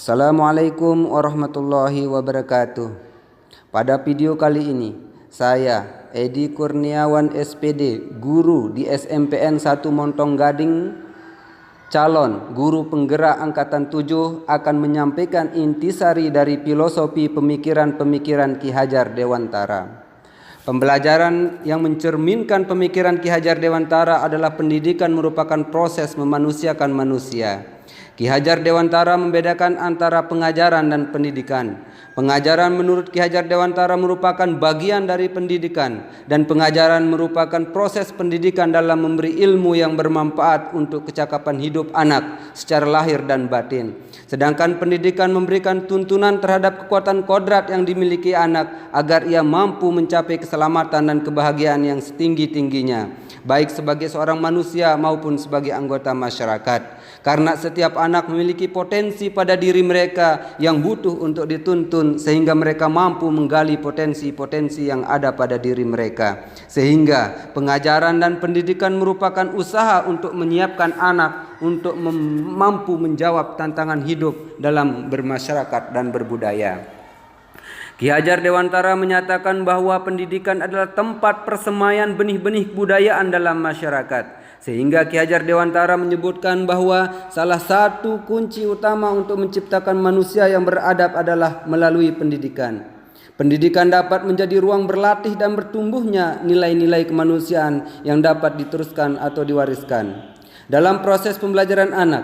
Assalamualaikum warahmatullahi wabarakatuh. Pada video kali ini, saya Edi Kurniawan SPD, guru di SMPN 1 Montong Gading, calon guru penggerak Angkatan 7, akan menyampaikan intisari dari filosofi pemikiran-pemikiran Ki Hajar Dewantara. Pembelajaran yang mencerminkan pemikiran Ki Hajar Dewantara adalah pendidikan merupakan proses memanusiakan manusia. Ki Hajar Dewantara membedakan antara pengajaran dan pendidikan. Pengajaran menurut Ki Hajar Dewantara merupakan bagian dari pendidikan, dan pengajaran merupakan proses pendidikan dalam memberi ilmu yang bermanfaat untuk kecakapan hidup anak secara lahir dan batin. Sedangkan pendidikan memberikan tuntunan terhadap kekuatan kodrat yang dimiliki anak agar ia mampu mencapai keselamatan dan kebahagiaan yang setinggi-tingginya, baik sebagai seorang manusia maupun sebagai anggota masyarakat. Karena setiap anak memiliki potensi pada diri mereka yang butuh untuk dituntun, sehingga mereka mampu menggali potensi-potensi yang ada pada diri mereka. Sehingga pengajaran dan pendidikan merupakan usaha untuk menyiapkan anak untuk mampu menjawab tantangan hidup dalam bermasyarakat dan berbudaya. Ki Hajar Dewantara menyatakan bahwa pendidikan adalah tempat persemaian benih-benih kebudayaan dalam masyarakat. Sehingga Ki Hajar Dewantara menyebutkan bahwa salah satu kunci utama untuk menciptakan manusia yang beradab adalah melalui pendidikan. Pendidikan dapat menjadi ruang berlatih dan bertumbuhnya nilai-nilai kemanusiaan yang dapat diteruskan atau diwariskan. Dalam proses pembelajaran anak,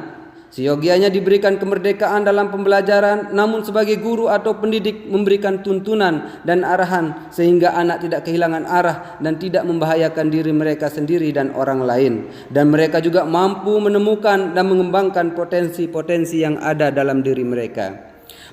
seyogianya diberikan kemerdekaan dalam pembelajaran, namun sebagai guru atau pendidik memberikan tuntunan dan arahan sehingga anak tidak kehilangan arah dan tidak membahayakan diri mereka sendiri dan orang lain, dan mereka juga mampu menemukan dan mengembangkan potensi-potensi yang ada dalam diri mereka.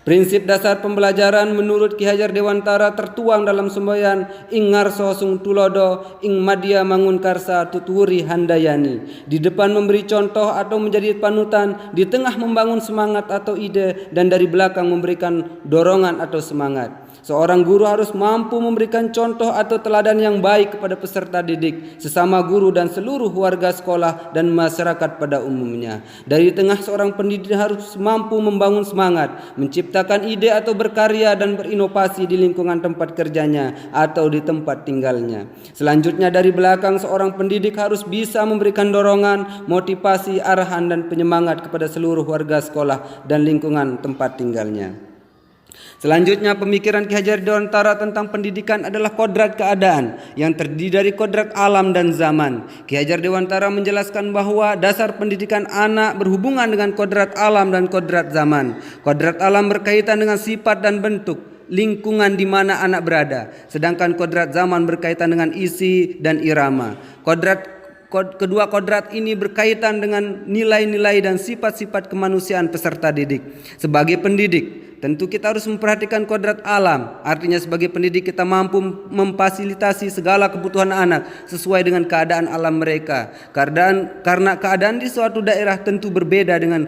Prinsip dasar pembelajaran menurut Ki Hajar Dewantara tertuang dalam semboyan ing ngarso sung tulodo ing madya mangun karsa tuturi handayani. Di depan memberi contoh atau menjadi panutan, di tengah membangun semangat atau ide, dan dari belakang memberikan dorongan atau semangat. Seorang guru harus mampu memberikan contoh atau teladan yang baik kepada peserta didik, sesama guru dan seluruh warga sekolah dan masyarakat pada umumnya. Dari tengah seorang pendidik harus mampu membangun semangat, menciptakan ide atau berkarya dan berinovasi di lingkungan tempat kerjanya atau di tempat tinggalnya. Selanjutnya dari belakang seorang pendidik harus bisa memberikan dorongan, motivasi, arahan dan penyemangat kepada seluruh warga sekolah dan lingkungan tempat tinggalnya. Selanjutnya, pemikiran Ki Hajar Dewantara tentang pendidikan adalah kodrat keadaan yang terdiri dari kodrat alam dan zaman. Ki Hajar Dewantara menjelaskan bahwa dasar pendidikan anak berhubungan dengan kodrat alam dan kodrat zaman. Kodrat alam berkaitan dengan sifat dan bentuk lingkungan di mana anak berada, sedangkan kodrat zaman berkaitan dengan isi dan irama. Kedua kodrat ini berkaitan dengan nilai-nilai dan sifat-sifat kemanusiaan peserta didik. Sebagai pendidik, tentu kita harus memperhatikan kodrat alam. Artinya sebagai pendidik kita mampu memfasilitasi segala kebutuhan anak sesuai dengan keadaan alam mereka. Karena keadaan di suatu daerah tentu berbeda dengan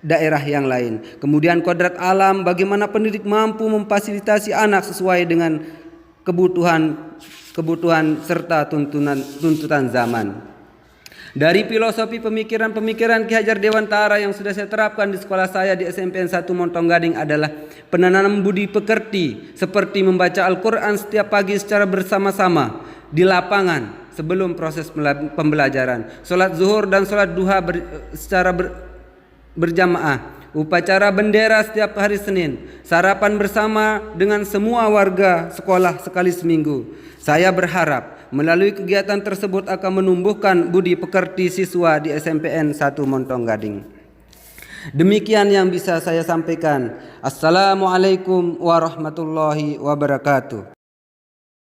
daerah yang lain. Kemudian kodrat alam, bagaimana pendidik mampu memfasilitasi anak sesuai dengan kebutuhan serta tuntutan zaman. Dari filosofi pemikiran-pemikiran Ki Hajar Dewantara yang sudah saya terapkan di sekolah saya di SMPN 1 Montong Gading adalah penanam budi pekerti, seperti membaca Al-Quran setiap pagi secara bersama-sama di lapangan sebelum proses pembelajaran, sholat zuhur dan sholat duha secara berjamaah, upacara bendera setiap hari Senin, sarapan bersama dengan semua warga sekolah sekali seminggu. Saya berharap melalui kegiatan tersebut akan menumbuhkan budi pekerti siswa di SMPN 1 Montong Gading. Demikian yang bisa saya sampaikan. Assalamualaikum warahmatullahi wabarakatuh.